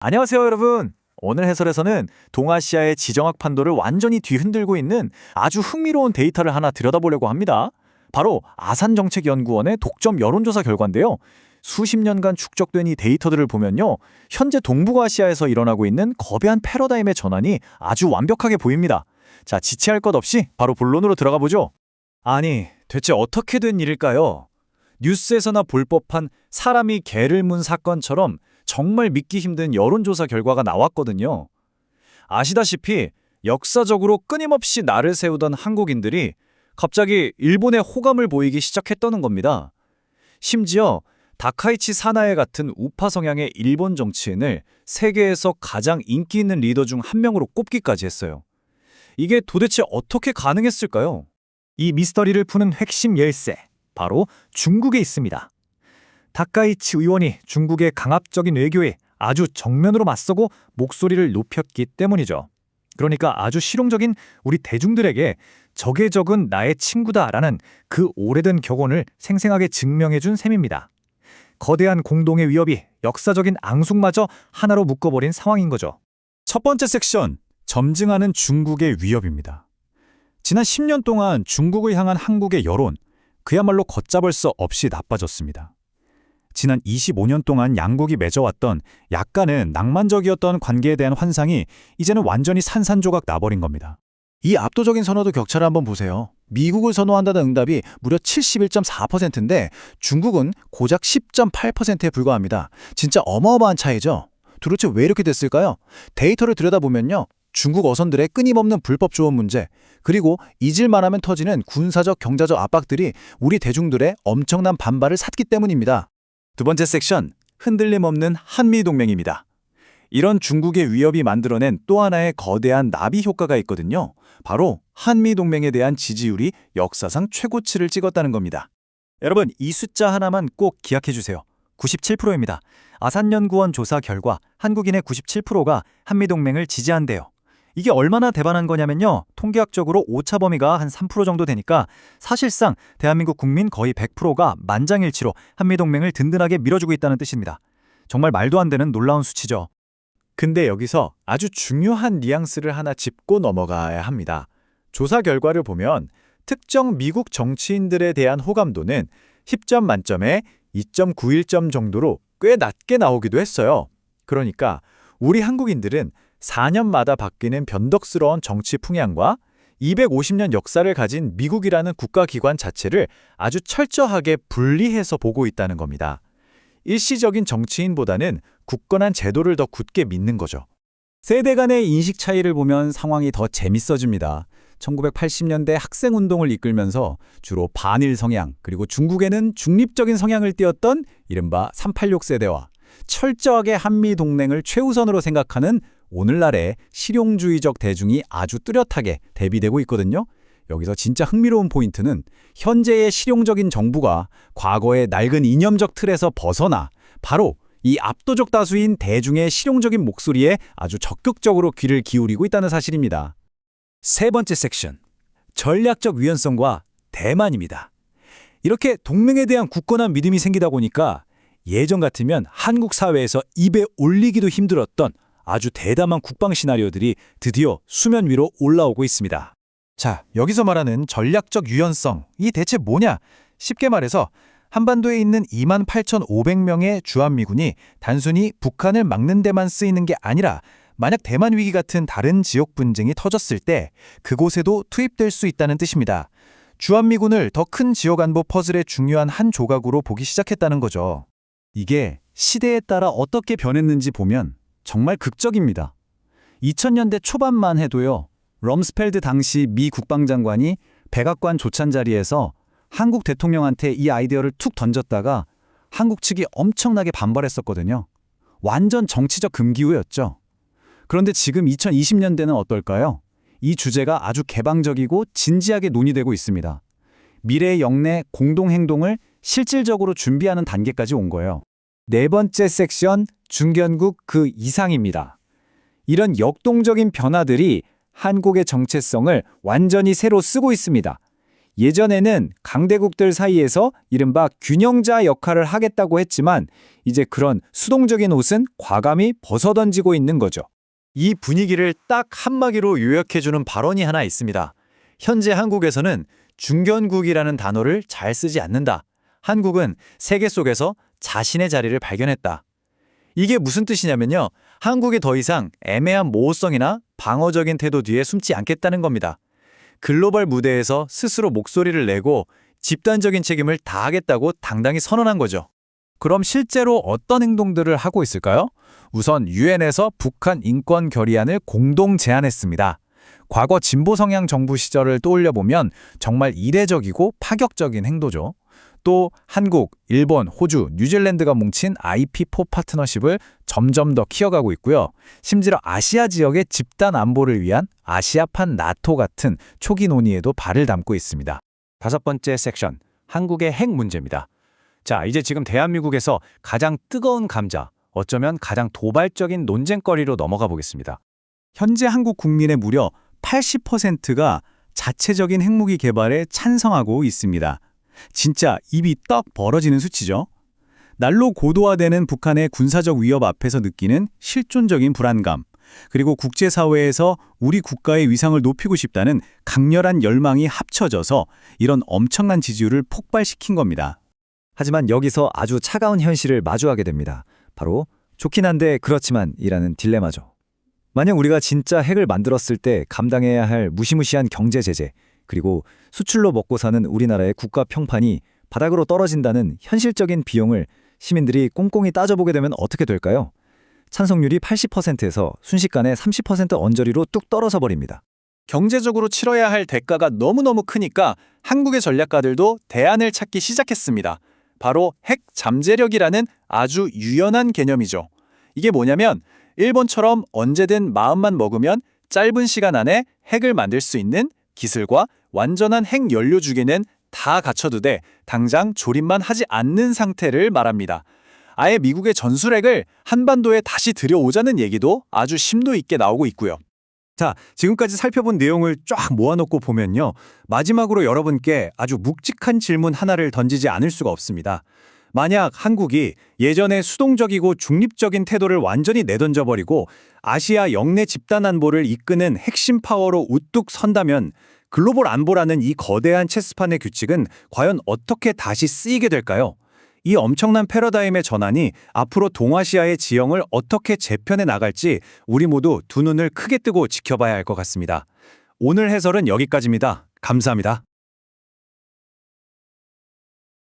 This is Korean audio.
안녕하세요, 여러분. 오늘 해설에서는 동아시아의 지정학 판도를 완전히 뒤흔들고 있는 아주 흥미로운 데이터를 하나 들여다보려고 합니다. 바로 아산정책연구원의 독점 여론조사 결과인데요. 수십 년간 축적된 이 데이터들을 보면요. 현재 동북아시아에서 일어나고 있는 거대한 패러다임의 전환이 아주 완벽하게 보입니다. 자, 지체할 것 없이 바로 본론으로 들어가 보죠. 아니, 대체 어떻게 된 일일까요? 뉴스에서나 볼 법한 사람이 개를 문 사건처럼 정말 믿기 힘든 여론조사 결과가 나왔거든요. 아시다시피 역사적으로 끊임없이 날을 세우던 한국인들이 갑자기 일본에 호감을 보이기 시작했다는 겁니다. 심지어 다카이치 사나에 같은 우파 성향의 일본 정치인을 세계에서 가장 인기 있는 리더 중 한 명으로 꼽기까지 했어요. 이게 도대체 어떻게 가능했을까요? 이 미스터리를 푸는 핵심 열쇠, 바로 중국에 있습니다. 다카이치 의원이 중국의 강압적인 외교에 아주 정면으로 맞서고 목소리를 높였기 때문이죠. 그러니까 아주 실용적인 우리 대중들에게 적의 적은 나의 친구다라는 그 오래된 격언을 생생하게 증명해준 셈입니다. 거대한 공동의 위협이 역사적인 앙숙마저 하나로 묶어버린 상황인 거죠. 첫 번째 섹션, 점증하는 중국의 위협입니다. 지난 10년 동안 중국을 향한 한국의 여론, 그야말로 걷잡을 수 없이 나빠졌습니다. 지난 25년 동안 양국이 맺어왔던 약간은 낭만적이었던 관계에 대한 환상이 이제는 완전히 산산조각 나버린 겁니다. 이 압도적인 선호도 격차를 한번 보세요. 미국을 선호한다는 응답이 무려 71.4%인데 중국은 고작 10.8%에 불과합니다. 진짜 어마어마한 차이죠. 도대체 왜 이렇게 됐을까요? 데이터를 들여다보면요. 중국 어선들의 끊임없는 불법 조업 문제, 그리고 잊을만 하면 터지는 군사적 경제적 압박들이 우리 대중들의 엄청난 반발을 샀기 때문입니다. 두 번째 섹션, 흔들림 없는 한미동맹입니다. 이런 중국의 위협이 만들어낸 또 하나의 거대한 나비 효과가 있거든요. 바로 한미동맹에 대한 지지율이 역사상 최고치를 찍었다는 겁니다. 여러분, 이 숫자 하나만 꼭 기억해 주세요. 97%입니다. 아산연구원 조사 결과 한국인의 97%가 한미동맹을 지지한대요. 이게 얼마나 대단한 거냐면요. 통계학적으로 오차 범위가 한 3% 정도 되니까 사실상 대한민국 국민 거의 100%가 만장일치로 한미동맹을 든든하게 밀어주고 있다는 뜻입니다. 정말 말도 안 되는 놀라운 수치죠. 근데 여기서 아주 중요한 뉘앙스를 하나 짚고 넘어가야 합니다. 조사 결과를 보면 특정 미국 정치인들에 대한 호감도는 10점 만점에 2.91점 정도로 꽤 낮게 나오기도 했어요. 그러니까 우리 한국인들은 4년마다 바뀌는 변덕스러운 정치 풍향과 250년 역사를 가진 미국이라는 국가기관 자체를 아주 철저하게 분리해서 보고 있다는 겁니다. 일시적인 정치인보다는 굳건한 제도를 더 굳게 믿는 거죠. 세대 간의 인식 차이를 보면 상황이 더 재밌어집니다. 1980년대 학생운동을 이끌면서 주로 반일 성향, 그리고 중국에는 중립적인 성향을 띄었던 이른바 386 세대와 철저하게 한미동맹을 최우선으로 생각하는 오늘날의 실용주의적 대중이 아주 뚜렷하게 대비되고 있거든요. 여기서 진짜 흥미로운 포인트는 현재의 실용적인 정부가 과거의 낡은 이념적 틀에서 벗어나 바로 이 압도적 다수인 대중의 실용적인 목소리에 아주 적극적으로 귀를 기울이고 있다는 사실입니다. 세 번째 섹션, 전략적 유연성과 대만입니다. 이렇게 동맹에 대한 굳건한 믿음이 생기다 보니까 예전 같으면 한국 사회에서 입에 올리기도 힘들었던 아주 대담한 국방 시나리오들이 드디어 수면 위로 올라오고 있습니다. 자, 여기서 말하는 전략적 유연성, 이 대체 뭐냐? 쉽게 말해서 한반도에 있는 28,500명의 주한미군이 단순히 북한을 막는 데만 쓰이는 게 아니라 만약 대만 위기 같은 다른 지역 분쟁이 터졌을 때 그곳에도 투입될 수 있다는 뜻입니다. 주한미군을 더 큰 지역 안보 퍼즐의 중요한 한 조각으로 보기 시작했다는 거죠. 이게 시대에 따라 어떻게 변했는지 보면 정말 극적입니다. 2000년대 초반만 해도요. 럼스펠드 당시 미 국방장관이 백악관 조찬 자리에서 한국 대통령한테 이 아이디어를 툭 던졌다가 한국 측이 엄청나게 반발했었거든요. 완전 정치적 금기어였죠. 그런데 지금 2020년대는 어떨까요? 이 주제가 아주 개방적이고 진지하게 논의되고 있습니다. 미래의 영내 공동행동을 실질적으로 준비하는 단계까지 온 거예요. 네 번째 섹션, 중견국 그 이상입니다. 이런 역동적인 변화들이 한국의 정체성을 완전히 새로 쓰고 있습니다. 예전에는 강대국들 사이에서 이른바 균형자 역할을 하겠다고 했지만 이제 그런 수동적인 옷은 과감히 벗어던지고 있는 거죠. 이 분위기를 딱 한마디로 요약해주는 발언이 하나 있습니다. 현재 한국에서는 중견국이라는 단어를 잘 쓰지 않는다. 한국은 세계 속에서 자신의 자리를 발견했다. 이게 무슨 뜻이냐면요. 한국이 더 이상 애매한 모호성이나 방어적인 태도 뒤에 숨지 않겠다는 겁니다. 글로벌 무대에서 스스로 목소리를 내고 집단적인 책임을 다하겠다고 당당히 선언한 거죠. 그럼 실제로 어떤 행동들을 하고 있을까요? 우선 유엔에서 북한 인권 결의안을 공동 제안했습니다. 과거 진보 성향 정부 시절을 떠올려보면 정말 이례적이고 파격적인 행도죠. 또 한국, 일본, 호주, 뉴질랜드가 뭉친 IP4 파트너십을 점점 더 키워가고 있고요. 심지어 아시아 지역의 집단 안보를 위한 아시아판 나토 같은 초기 논의에도 발을 담고 있습니다. 5번째 섹션, 한국의 핵 문제입니다. 자, 이제 지금 대한민국에서 가장 뜨거운 감자, 어쩌면 가장 도발적인 논쟁거리로 넘어가 보겠습니다. 현재 한국 국민의 무려 80%가 자체적인 핵무기 개발에 찬성하고 있습니다. 진짜 입이 떡 벌어지는 수치죠. 날로 고도화되는 북한의 군사적 위협 앞에서 느끼는 실존적인 불안감, 그리고 국제사회에서 우리 국가의 위상을 높이고 싶다는 강렬한 열망이 합쳐져서 이런 엄청난 지지율을 폭발시킨 겁니다. 하지만 여기서 아주 차가운 현실을 마주하게 됩니다. 바로 좋긴 한데 그렇지만 이라는 딜레마죠. 만약 우리가 진짜 핵을 만들었을 때 감당해야 할 무시무시한 경제 제재, 그리고 수출로 먹고 사는 우리나라의 국가 평판이 바닥으로 떨어진다는 현실적인 비용을 시민들이 꼼꼼히 따져보게 되면 어떻게 될까요? 찬성률이 80%에서 순식간에 30% 언저리로 뚝 떨어져 버립니다. 경제적으로 치러야 할 대가가 너무너무 크니까 한국의 전략가들도 대안을 찾기 시작했습니다. 바로 핵 잠재력이라는 아주 유연한 개념이죠. 이게 뭐냐면 일본처럼 언제든 마음만 먹으면 짧은 시간 안에 핵을 만들 수 있는 기술과 완전한 핵 연료 주기는 다 갖춰두되 당장 조립만 하지 않는 상태를 말합니다. 아예 미국의 전술핵을 한반도에 다시 들여오자는 얘기도 아주 심도 있게 나오고 있고요. 자, 지금까지 살펴본 내용을 쫙 모아놓고 보면요. 마지막으로 여러분께 아주 묵직한 질문 하나를 던지지 않을 수가 없습니다. 만약 한국이 예전에 수동적이고 중립적인 태도를 완전히 내던져버리고 아시아 영내 집단 안보를 이끄는 핵심 파워로 우뚝 선다면 글로벌 안보라는 이 거대한 체스판의 규칙은 과연 어떻게 다시 쓰이게 될까요? 이 엄청난 패러다임의 전환이 앞으로 동아시아의 지형을 어떻게 재편해 나갈지 우리 모두 두 눈을 크게 뜨고 지켜봐야 할 것 같습니다. 오늘 해설은 여기까지입니다. 감사합니다.